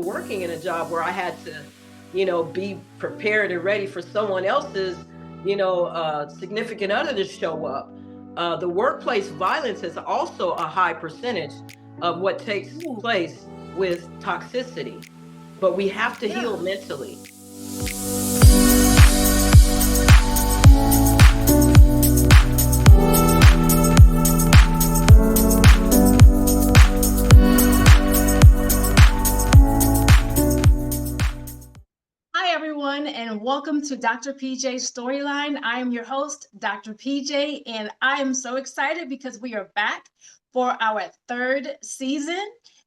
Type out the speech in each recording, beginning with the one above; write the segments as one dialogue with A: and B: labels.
A: working in a job where I had to, be prepared and ready for someone else's, significant other to show up. The workplace violence is also a high percentage of what takes
B: Ooh,
A: place with toxicity, but we have to
B: yeah.
A: heal mentally.
B: Hi, everyone, and welcome to Dr. PJ's Storyline. I am your host, Dr. PJ, and I am so excited because we are back for our third season.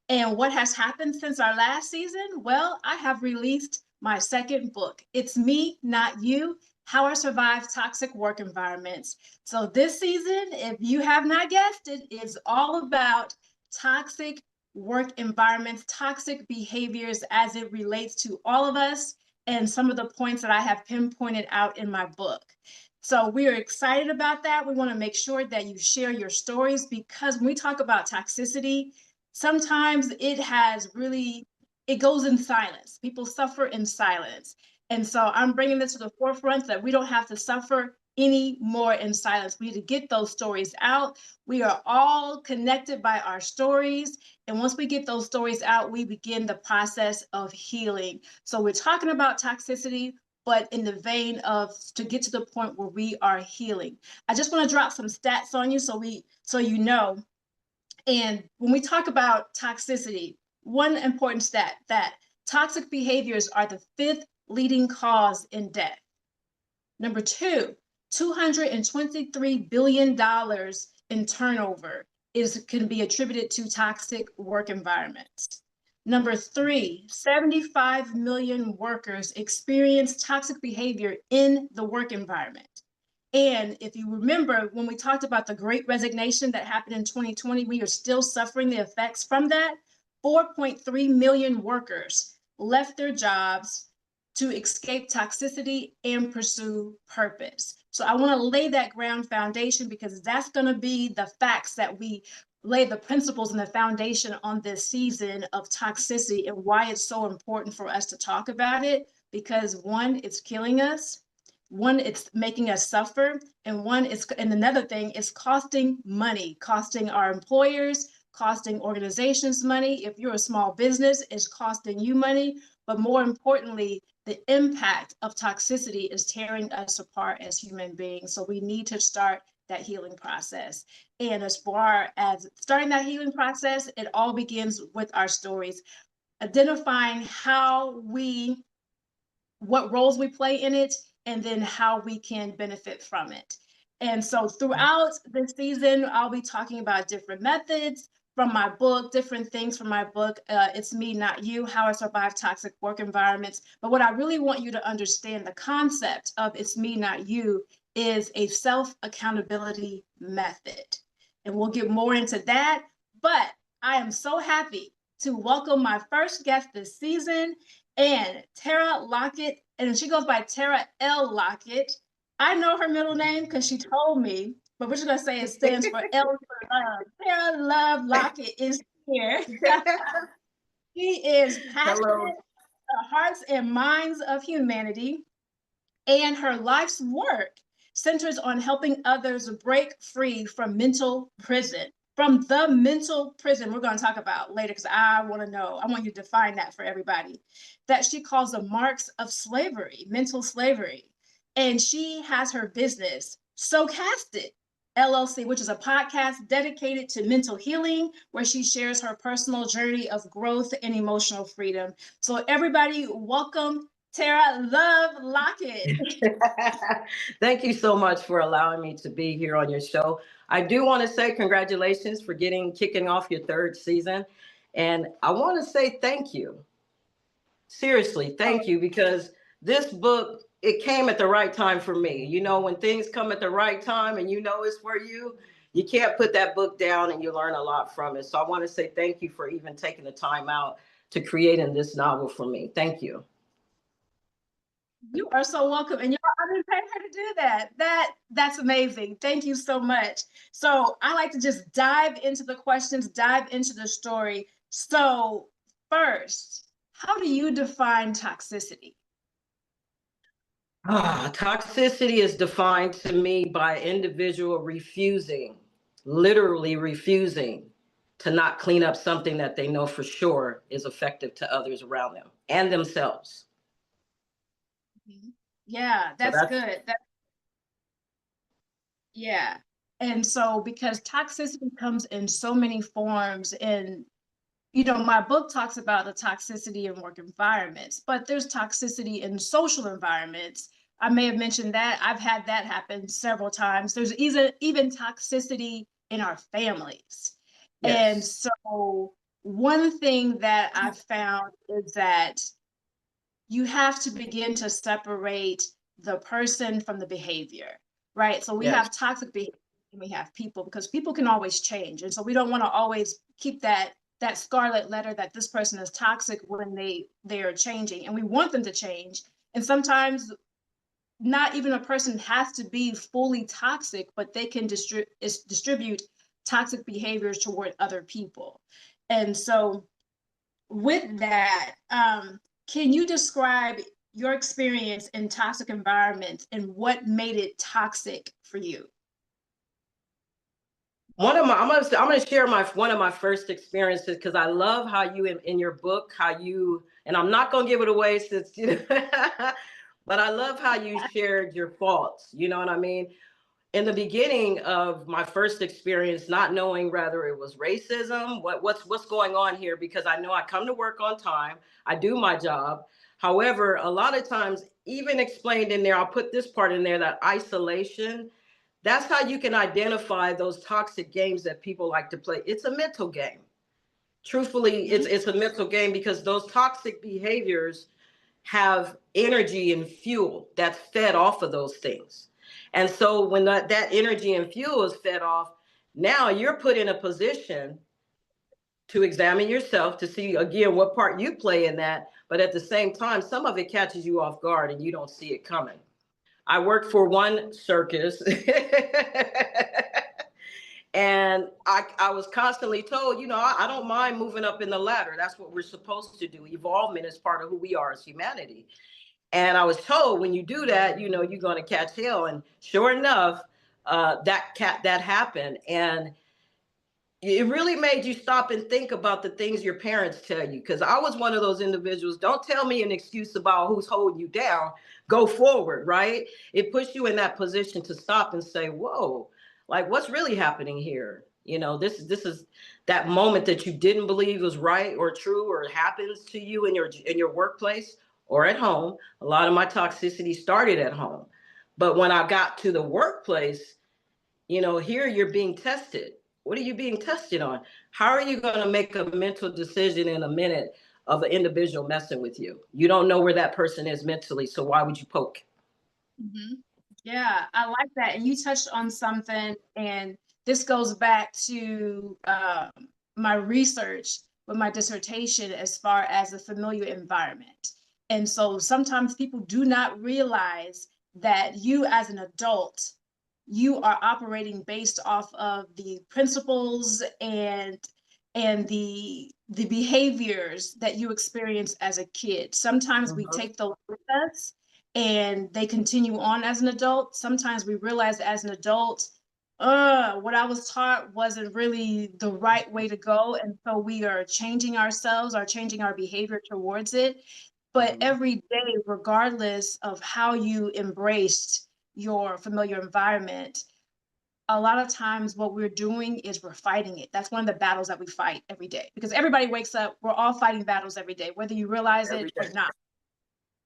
B: And what has happened since our last season? Well, I have released my second book. It's Me, Not You: How I Survived Toxic Work Environments. So, this season, if you have not guessed it, is all about toxic work environments, toxic behaviors as it relates to all of us and some of the points that I have pinpointed out in my book. So we are excited about that. We want to make sure that you share your stories because when we talk about toxicity, sometimes it goes in silence. People suffer in silence. And so I'm bringing this to the forefront that we don't have to suffer any more in silence. We need to get those stories out. We are all connected by our stories. And once we get those stories out, we begin the process of healing. So we're talking about toxicity, but in the vein of to get to the point where we are healing. I just want to drop some stats on you so you know. And when we talk about toxicity, one important stat that toxic behaviors are the fifth leading cause in death. Number two, $223 billion in turnover can be attributed to toxic work environments. Number three, 75 million workers experience toxic behavior in the work environment. And if you remember, when we talked about the great resignation that happened in 2020, we are still suffering the effects from that. 4.3 million workers left their jobs to escape toxicity and pursue purpose. So I want to lay that ground foundation because that's going to be the facts that we lay the principles and the foundation on this season of toxicity and why it's so important for us to talk about it. Because one, it's killing us. One, it's making us suffer. And another thing, it's costing money, costing our employers, costing organizations money. If you're a small business, it's costing you money. But more importantly, the impact of toxicity is tearing us apart as human beings. So we need to start that healing process. And as far as starting that healing process, it all begins with our stories, identifying what roles we play in it, and then how we can benefit from it. And so throughout this season, I'll be talking about different methods from my book, different things from my book. It's Me, Not You: How I Survive Toxic Work Environments. But what I really want you to understand, the concept of It's Me, Not You, is a self-accountability method. And we'll get more into that. But I am so happy to welcome my first guest this season, and Tara Lockett, and she goes by Tara L. Lockett. I know her middle name because she told me, but we're just gonna say it stands for L for love. Tara Love Lockett is here. She is passionate,
A: Hello.
B: hearts and minds of humanity, and her life's work centers on helping others break free from mental prison. From the mental prison, we're going to talk about later because I want to know, I want you to define that for everybody, that she calls the marks of slavery, mental slavery. And she has her business, So Cast It LLC, which is a podcast dedicated to mental healing, where she shares her personal journey of growth and emotional freedom. So, everybody, welcome Tara Love Lockett.
A: Thank you so much for allowing me to be here on your show. I do want to say congratulations for kicking off your third season. And I want to say thank you. Seriously, thank you, because this book, it came at the right time for me. When things come at the right time and it's for you, you can't put that book down and you learn a lot from it. So I want to say thank you for even taking the time out to creating this novel for me. Thank you.
B: You are so welcome. And y'all, I didn't pay her to do that. That's amazing. Thank you so much. So I like to just dive into the questions, dive into the story. So first, how do you define toxicity?
A: Toxicity is defined to me by individual refusing, literally refusing to not clean up something that they know for sure is effective to others around them and themselves.
B: Mhm. Yeah,
A: So
B: that's
A: that's
B: good. Yeah. And so because toxicity comes in so many forms, and my book talks about the toxicity in work environments, but there's toxicity in social environments. I may have mentioned that. I've had that happen several times. There's even toxicity in our families. And
A: yes.
B: so one thing that I've found is that you have to begin to separate the person from the behavior, right? So we
A: Yes.
B: have toxic behavior and we have people, because people can always change. And so we don't want to always keep that scarlet letter that this person is toxic when they are changing, and we want them to change. And sometimes not even a person has to be fully toxic, but they can distribute toxic behaviors toward other people. And so with that, can you describe your experience in toxic environments and what made it toxic for you?
A: I'm gonna share one of my first experiences, because I love how you in your book, how you, and I'm not gonna give it away since but I love how you shared your faults. You know what I mean? In the beginning of my first experience, not knowing whether it was racism, what's going on here, because I know I come to work on time, I do my job. However, a lot of times, even explained in there, I'll put this part in there, that isolation, that's how you can identify those toxic games that people like to play. It's a mental game. Truthfully,
B: Mhm.
A: it's a mental game, because those toxic behaviors have energy and fuel that's fed off of those things. And so when that energy and fuel is fed off, now you're put in a position to examine yourself to see again what part you play in that. But at the same time, some of it catches you off guard and you don't see it coming. I worked for one circus and I was constantly told, I don't mind moving up in the ladder. That's what we're supposed to do. Evolvement is part of who we are as humanity. And I was told, when you do that, you're going to catch hell. And sure enough, that happened. And it really made you stop and think about the things your parents tell you. Because I was one of those individuals. Don't tell me an excuse about who's holding you down. Go forward, right? It puts you in that position to stop and say, whoa, like, what's really happening here? This is that moment that you didn't believe was right or true, or happens to you in your workplace or at home. A lot of my toxicity started at home. But when I got to the workplace, here you're being tested. What are you being tested on? How are you going to make a mental decision in a minute of an individual messing with you? You don't know where that person is mentally, so why would you poke?
B: Mhm. Yeah, I like that. And you touched on something, and this goes back to my research with my dissertation as far as the familiar environment. And so sometimes people do not realize that you, as an adult, you are operating based off of the principles and the behaviors that you experience as a kid. Sometimes we
A: Mhm.
B: take those with us and they continue on as an adult. Sometimes we realize as an adult, what I was taught wasn't really the right way to go. And so we are changing ourselves, are changing our behavior towards it. But
A: Mhm.
B: every day, regardless of how you embraced your familiar environment, a lot of times what we're doing is we're fighting it. That's one of the battles that we fight every day, because everybody wakes up, we're all fighting battles every day, whether you realize
A: Every
B: it or
A: day.
B: not,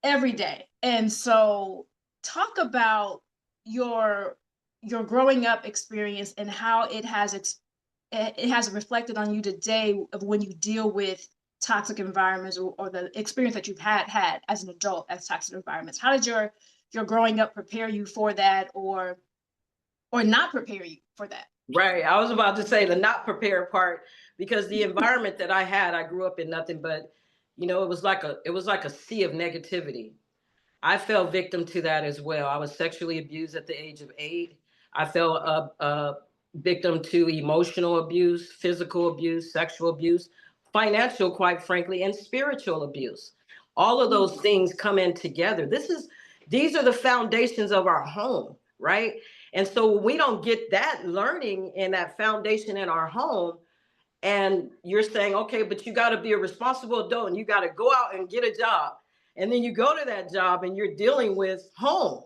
B: every day. And so talk about your your growing up experience and how it has reflected on you today of when you deal with toxic environments, or the experience that you've had as an adult as toxic environments. How did your growing up prepare you for that, or not prepare you for that?
A: Right. I was about to say the not prepared part, because the environment that I had, I grew up in nothing but, it was like a sea of negativity. I fell victim to that as well. I was sexually abused at the age of 8. I fell a victim to emotional abuse, physical abuse, sexual abuse financial, quite frankly, and spiritual abuse. All of those things come in together. These are the foundations of our home, right? And so when we don't get that learning and that foundation in our home, and you're saying, okay, but you got to be a responsible adult and you got to go out and get a job. And then you go to that job and you're dealing with home.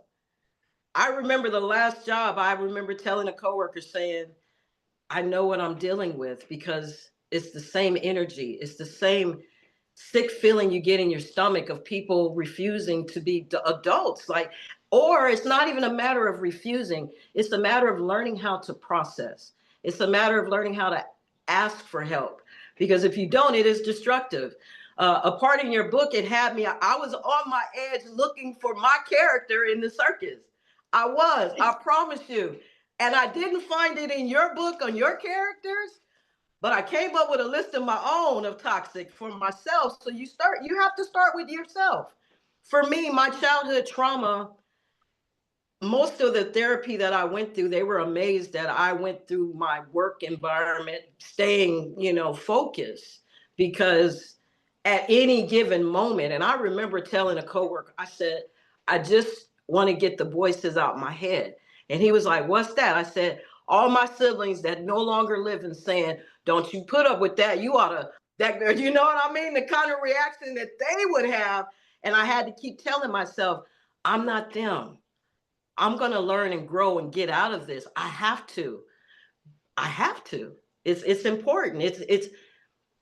A: I remember the last job, I remember telling a coworker saying, I know what I'm dealing with because it's the same energy. It's the same sick feeling you get in your stomach of people refusing to be adults. Like, or it's not even a matter of refusing. It's a matter of learning how to process. It's a matter of learning how to ask for help. Because if you don't, it is destructive. A part in your book, it had me, I was on my edge looking for my character in the circus. I promise you. And I didn't find it in your book on your characters, but I came up with a list of my own of toxic for myself. So you have to start with yourself. For me, my childhood trauma, most of the therapy that I went through, they were amazed that I went through my work environment, staying, focused, because at any given moment, and I remember telling a coworker, I said, I just want to get the voices out my head. And he was like, what's that? I said, all my siblings that no longer live and saying, don't you put up with that. You ought to, that, you know what I mean? The kind of reaction that they would have. And I had to keep telling myself, I'm not them. I'm going to learn and grow and get out of this. I have to. I have to. It's important.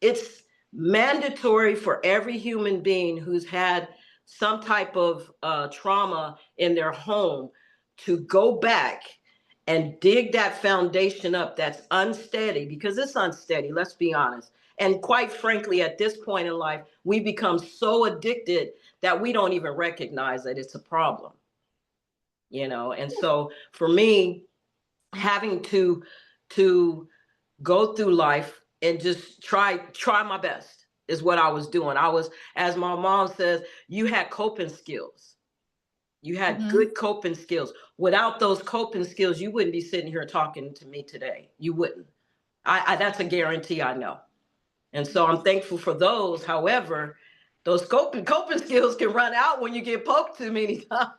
A: It's mandatory for every human being who's had some type of trauma in their home to go back and dig that foundation up that's unsteady, because it's unsteady, let's be honest. And quite frankly, at this point in life, we become so addicted that we don't even recognize that it's a problem. And so for me, having to go through life and just try my best is what I was doing. I was, as my mom says, you had coping skills. You had good coping skills. Without those coping skills, you wouldn't be sitting here talking to me today. You wouldn't. I that's a guarantee, I know. And so I'm thankful for those. However, those coping skills can run out when you get poked too many times,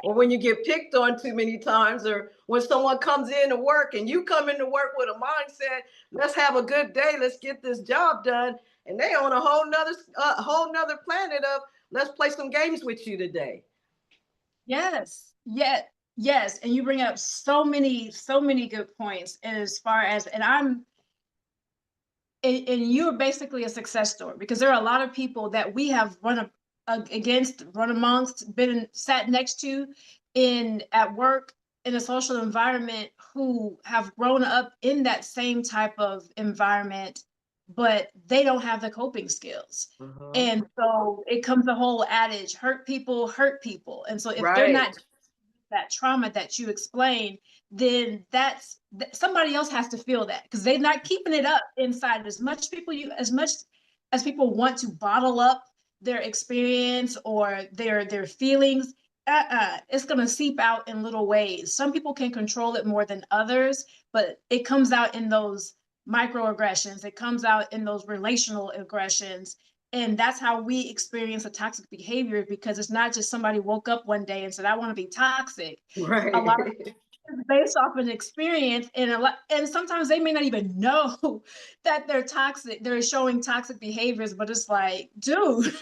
A: or when you get picked on too many times, or when someone comes in to work and you come into work with a mindset, let's have a good day, let's get this job done, and they on a whole nother planet of let's play some games with you today.
B: Yes, yes. And you bring up so many good points as far as, and you're basically a success story, because there are a lot of people that we have against, run amongst, sat next to at work, in a social environment, who have grown up in that same type of environment, but they don't have the coping skills. And so it comes the whole adage, hurt people hurt people. And so if they're not that trauma that you explained, then somebody else has to feel that, because they're not keeping it up inside. As much as people want to bottle up their experience or their feelings, it's going to seep out in little ways. Some people can control it more than others, but it comes out in those microaggressions. It comes out in those relational aggressions. And that's how we experience a toxic behavior, because it's not just somebody woke up one day and said, I want to be toxic.
A: Right.
B: A lot of it's based off an experience, and sometimes they may not even know that they're toxic. They're showing toxic behaviors, but it's like, dude,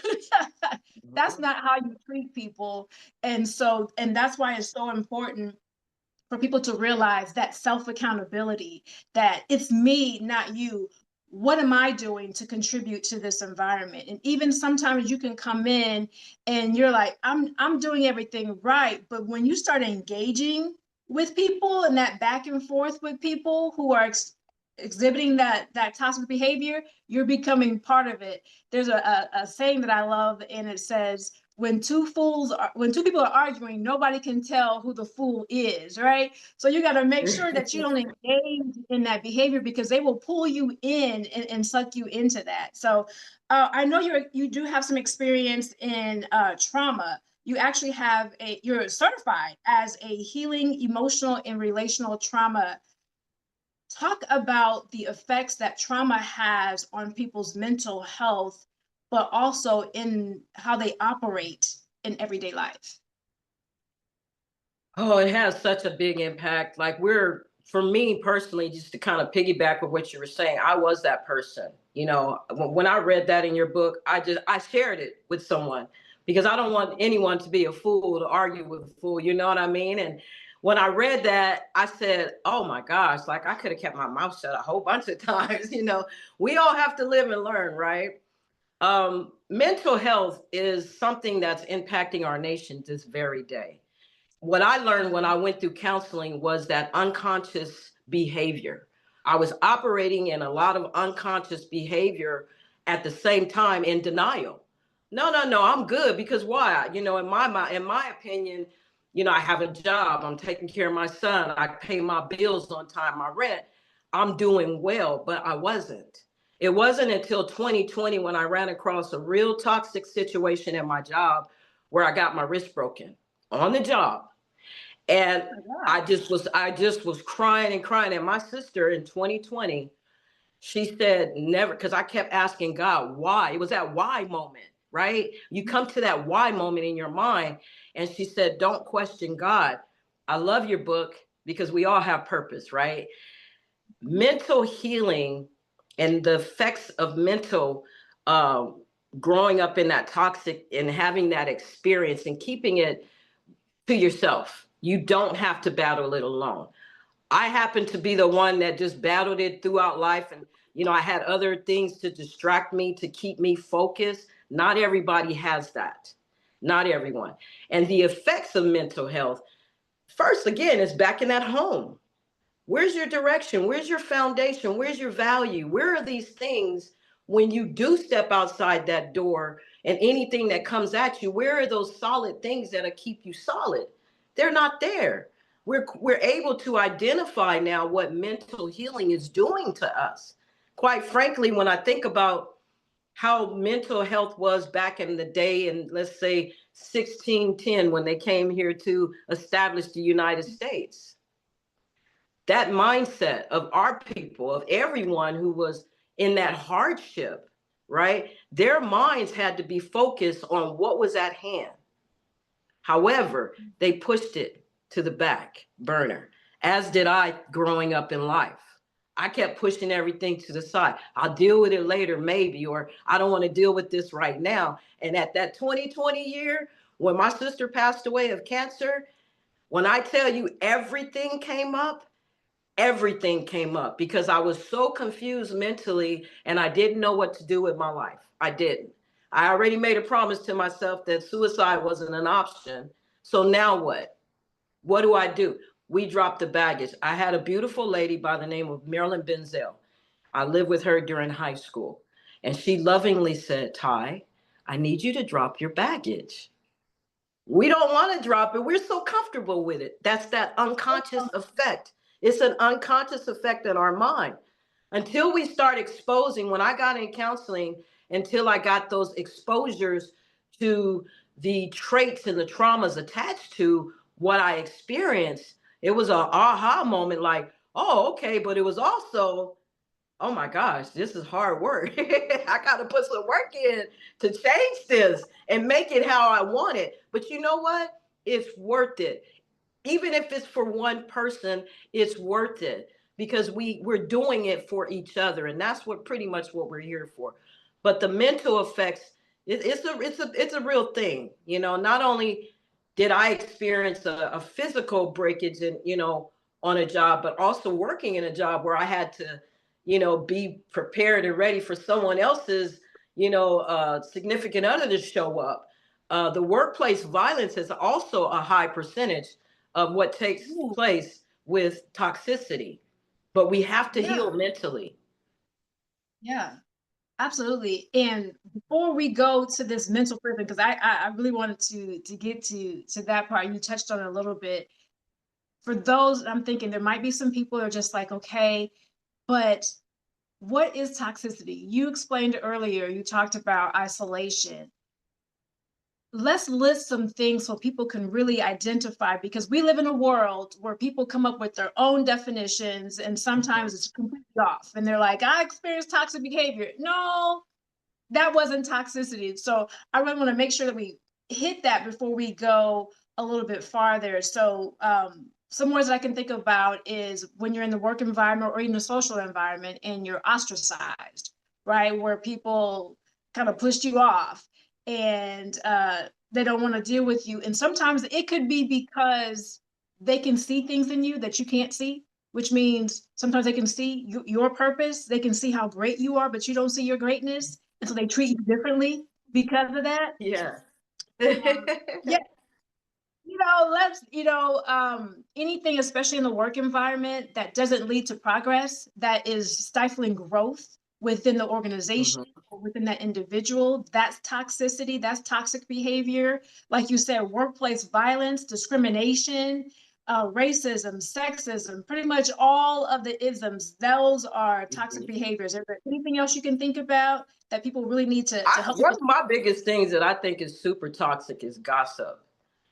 B: that's not how you treat people. And that's why it's so important for people to realize that self-accountability, that it's me, not you. What am I doing to contribute to this environment? And even sometimes you can come in and you're like, I'm doing everything right. But when you start engaging with people and that back and forth with people who are exhibiting that toxic behavior, you're becoming part of it. There's a saying that I love, and it says, when two people are arguing, nobody can tell who the fool is, right? So you got to make sure that you don't engage in that behavior, because they will pull you in and suck you into that. So I know you do have some experience in trauma. You actually you're certified as a healing, emotional, and relational trauma talk about the effects that trauma has on people's mental health, but also in how they operate in everyday life.
A: Oh, it has such a big impact. Like for me personally, just to kind of piggyback with what you were saying, I was that person. When I read that in your book, I shared it with someone because I don't want anyone to be a fool to argue with a fool. You know what I mean? And when I read that, I said, "Oh my gosh!" Like I could have kept my mouth shut a whole bunch of times. We all have to live and learn, right? Mental health is something that's impacting our nation this very day. What I learned when I went through counseling was that unconscious behavior. I was operating in a lot of unconscious behavior at the same time in denial. No, no, no, I'm good because why? In my opinion, I have a job, I'm taking care of my son, I pay my bills on time, my rent, I'm doing well, but I wasn't. It wasn't until 2020 when I ran across a real toxic situation at my job where I got my wrist broken on the job. And
B: Oh my
A: I just was crying and crying. And my sister in 2020, she said never, because I kept asking God why. It was that why moment, right? You come to that why moment in your mind. And she said, don't question God. I love your book because we all have purpose, right? Mental healing and the effects of mental um, growing up in that toxic and having that experience and keeping it to yourself. You don't have to battle it alone. I happen to be the one that just battled it throughout life. And, I had other things to distract me, to keep me focused. Not everybody has that. Not everyone. And the effects of mental health, first, again, is back in that home. Where's your direction? Where's your foundation? Where's your value? Where are these things when you do step outside that door and anything that comes at you? Where are those solid things that'll keep you solid? They're not there. We're able to identify now what mental healing is doing to us. Quite frankly, when I think about how mental health was back in the day, in let's say 1610, when they came here to establish the United States, that mindset of our people, of everyone who was in that hardship, right? Their minds had to be focused on what was at hand. However, they pushed it to the back burner, as did I growing up in life. I kept pushing everything to the side. I'll deal with it later, maybe, or I don't want to deal with this right now. And at that 2020 year, when my sister passed away of cancer, when I tell you everything came up because I was so confused mentally and I didn't know what to do with my life. I didn't. I already made a promise to myself that suicide wasn't an option. So now what? What do I do? We dropped the baggage. I had a beautiful lady by the name of Marilyn Benzel. I lived with her during high school. And she lovingly said, Ty, I need you to drop your baggage. We don't want to drop it. We're so comfortable with it. That's that unconscious effect. It's an unconscious effect in our mind. Until we start exposing, when I got in counseling, until I got those exposures to the traits and the traumas attached to what I experienced, it was an aha moment like, oh, okay. But it was also, oh my gosh, this is hard work. I got to put some work in to change this and make it how I want it. But you know what? It's worth it. Even if it's for one person, it's worth it because we're doing it for each other. And that's what pretty much what we're here for. But the mental effects, it's a real thing. Not only did I experience a physical breakage and, on a job, but also working in a job where I had to, be prepared and ready for someone else's, significant other to show up. The workplace violence is also a high percentage of what takes
B: Ooh,
A: place with toxicity, but we have to
B: yeah,
A: heal mentally.
B: yeah, absolutely. And before we go to this mental prison, because I really wanted to get to that part. You touched on it a little bit. For those, I'm thinking there might be some people that are just like, okay, but what is toxicity? You explained earlier, you talked about isolation. let's list some things so people can really identify, because we live in a world where people come up with their own definitions and sometimes it's completely off. And they're like, I experienced toxic behavior. No, that wasn't toxicity. So I really want to make sure that we hit that before we go a little bit farther. So some words that I can think about is when you're in the work environment or even the social environment and you're ostracized, right? Where people kind of pushed you off and they don't want to deal with you. And sometimes it could be because they can see things in you that you can't see, which means sometimes they can see your purpose. They can see how great you are, but you don't see your greatness. And so they treat you differently because of that.
A: Yeah.
B: Yeah, anything, especially in the work environment, that doesn't lead to progress, that is stifling growth within the organization
A: Mhm.
B: or within that individual, that's toxicity, that's toxic behavior. Like you said, workplace violence, discrimination, racism, sexism, pretty much all of the isms, those are toxic
A: Mhm.
B: behaviors. Is there anything else you can think about that people really need to help
A: One
B: people?
A: of my biggest things that I think is super toxic is gossip.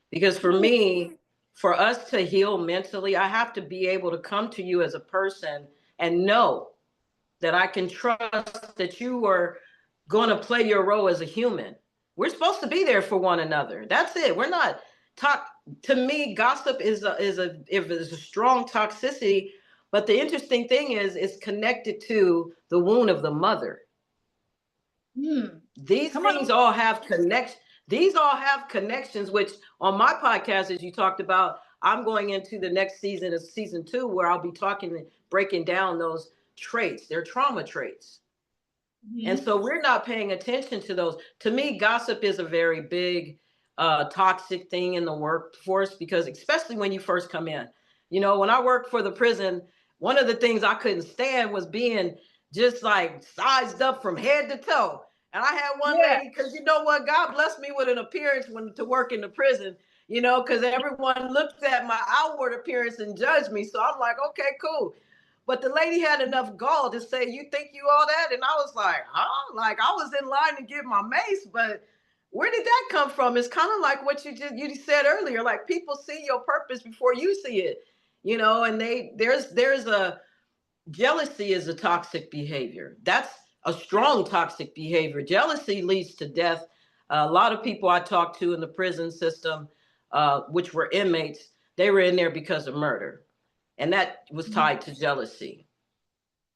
A: Because for
B: Ooh,
A: me, for us to heal mentally, I have to be able to come to you as a person and know that I can trust that you are going to play your role as a human. We're supposed to be there for one another. That's it. We're not talk. To me, gossip is a strong toxicity. But the interesting thing is, it's connected to the wound of the mother.
B: hmm.
A: These
B: Come
A: things
B: on.
A: all have connections. These all have connections, which on my podcast, as you talked about, I'm going into the next season of season 2, where I'll be talking and breaking down those traits, their trauma traits. And
B: Mhm.
A: so we're not paying attention to those. To me, gossip is a very big toxic thing in the workforce, because especially when you first come in. When I worked for the prison, one of the things I couldn't stand was being just like sized up from head to toe. And I had one
B: Yeah.
A: lady, because you know what, God blessed me with an appearance when to work in the prison, because everyone looked at my outward appearance and judged me. So I'm like, okay, cool. But the lady had enough gall to say, "You think you all that?" And I was like, "Huh?" Like, I was in line to get my mace, but where did that come from? It's kind of like what you said earlier. Like, people see your purpose before you see it, and there's a jealousy is a toxic behavior. That's a strong toxic behavior. Jealousy leads to death. A lot of people I talked to in the prison system, which were inmates, they were in there because of murder, and that was tied to jealousy.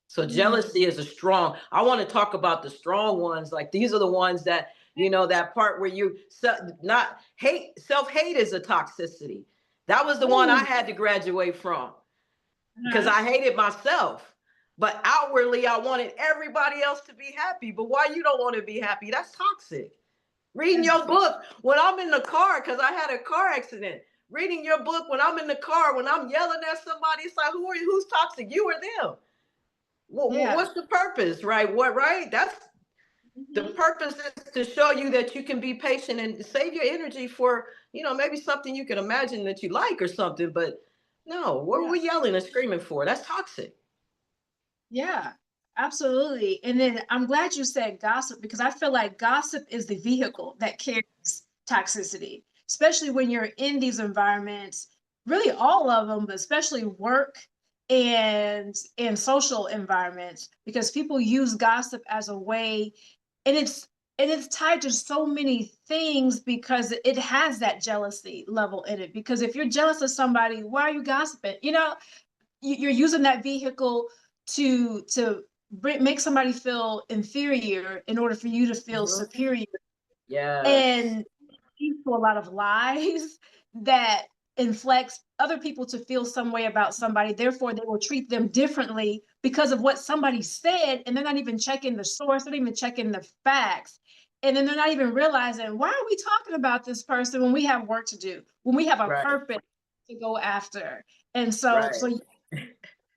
A: So
B: Mm.
A: jealousy is a strong. I want to talk about the strong ones. Like, these are the ones that, that part where you not hate. Self-hate is a toxicity. That was the one I
B: Ooh.
A: had to graduate from, because
B: Uh-huh.
A: I hated myself. But outwardly, I wanted everybody else to be happy. But why you don't want to be happy? That's toxic. Reading
B: That's
A: your book when I'm in the car, because I had a car accident. Reading your book when I'm in the car, when I'm yelling at somebody, it's like, who's toxic? You or them?
B: yeah.
A: What's the purpose, right? Right? That's the
B: Mhm.
A: purpose, is to show you that you can be patient and save your energy for, maybe something you can imagine that you like or something. But no, what are
B: Yeah.
A: we yelling and screaming for? That's toxic.
B: Yeah. Absolutely. And then I'm glad you said gossip, because I feel like gossip is the vehicle that carries toxicity, especially when you're in these environments, really all of them, but especially work and social environments, because people use gossip as a way, and it's tied to so many things because it has that jealousy level in it. Because if you're jealous of somebody, why are you gossiping? You're using that vehicle to make somebody feel inferior in order for you to feel
A: Mhm.
B: superior,
A: Yes.
B: and leads to a lot of lies that inflects other people to feel some way about somebody. Therefore, they will treat them differently because of what somebody said, and they're not even checking the source, they're not even checking the facts. And then they're not even realizing, why are we talking about this person when we have work to do, when we have a
A: Right.
B: purpose to go after? And so
A: Right.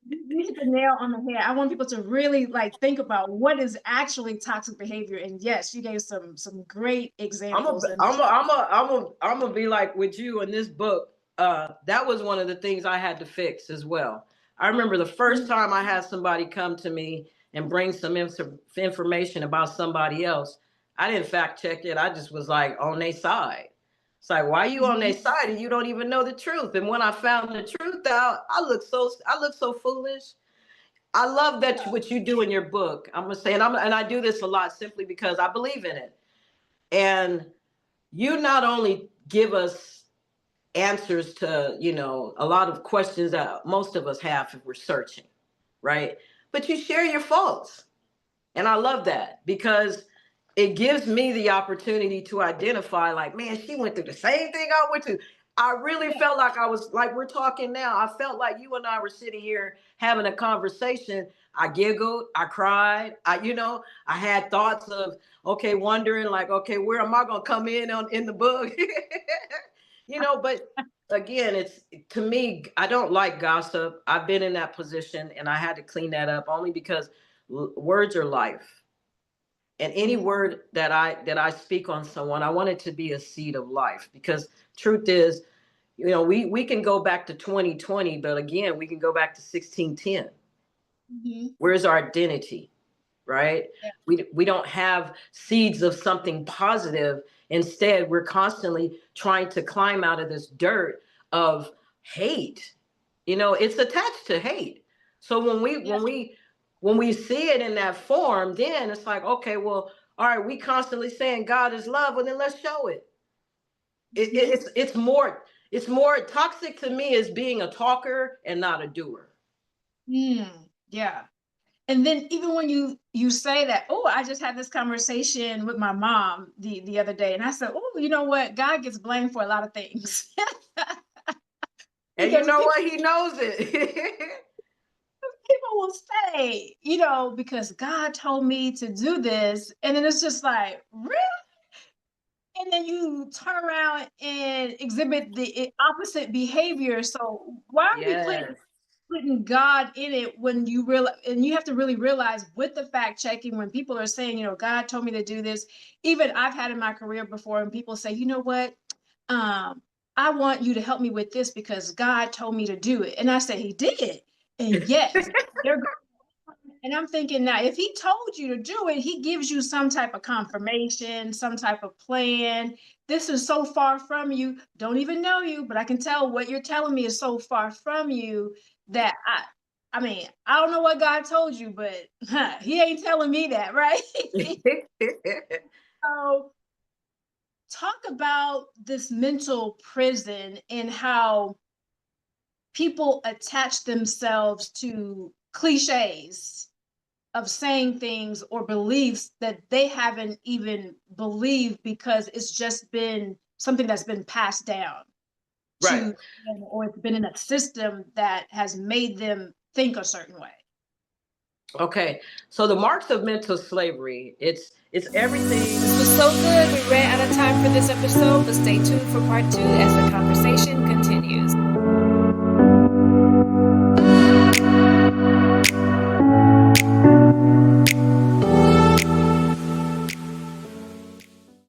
B: you hit the nail on the head. I want people to really like think about what is actually toxic behavior. And yes, you gave some great
A: I'm a,
B: examples. And
A: I'm gonna be like with you in this book. That was one of the things I had to fix as well. I remember the first time I had somebody come to me and bring some information about somebody else. I didn't fact check it. I just was like on their side. It's like, why are you on their side and you don't even know the truth? And when I found the truth out, I look so foolish. I love that what you do in your book. I'm gonna say, and I do this a lot simply because I believe in it. And you not only give us answers to, a lot of questions that most of us have if we're searching, right? But you share your faults. And I love that because it gives me the opportunity to identify, like, man, she went through the same thing I went through. I really felt like I was like, we're talking now. I felt like you and I were sitting here having a conversation. I giggled, I cried, I had thoughts of, okay, wondering like, okay, where am I gonna come in the book? But again, it's, to me, I don't like gossip. I've been in that position and I had to clean that up only because words are life. And any word that I speak on someone, I want it to be a seed of life, because truth is, we can go back to 2020, but again, we can go back to 1610. Where's our identity, right?
B: Yeah.
A: We don't have seeds of something positive. Instead, we're constantly trying to climb out of this dirt of hate. It's attached to hate. So when we see it in that form, then it's like, okay, well, all right, we constantly saying God is love, well, then let's show it. It's more toxic to me is being a talker and not a doer.
B: Yeah. And then even when you say that, oh, I just had this conversation with my mom the other day, and I said, oh, you know what? God gets blamed for a lot of things.
A: And you know what? He knows it.
B: People will say, because God told me to do this. And then it's just like, really? And then you turn around and exhibit the opposite behavior. So why are we putting God in it when you realize, and you have to really realize with the fact checking, when people are saying, God told me to do this. Even I've had in my career before, and people say, you know what? I want you to help me with this because God told me to do it. And I say, he did. And yes, and I'm thinking, now, if he told you to do it, he gives you some type of confirmation, some type of plan. This is so far from you. Don't even know you, but I can tell what you're telling me is so far from you that I mean, I don't know what God told you, but he ain't telling me that, right? So talk about this mental prison and how people attach themselves to cliches of saying things or beliefs that they haven't even believed because it's just been something that's been passed down to them, or it's been in a system that has made them think a certain way.
A: Okay, so the marks of mental slavery, it's everything.
C: This was so good. We ran out of time for this episode, but stay tuned for part 2 as the conversation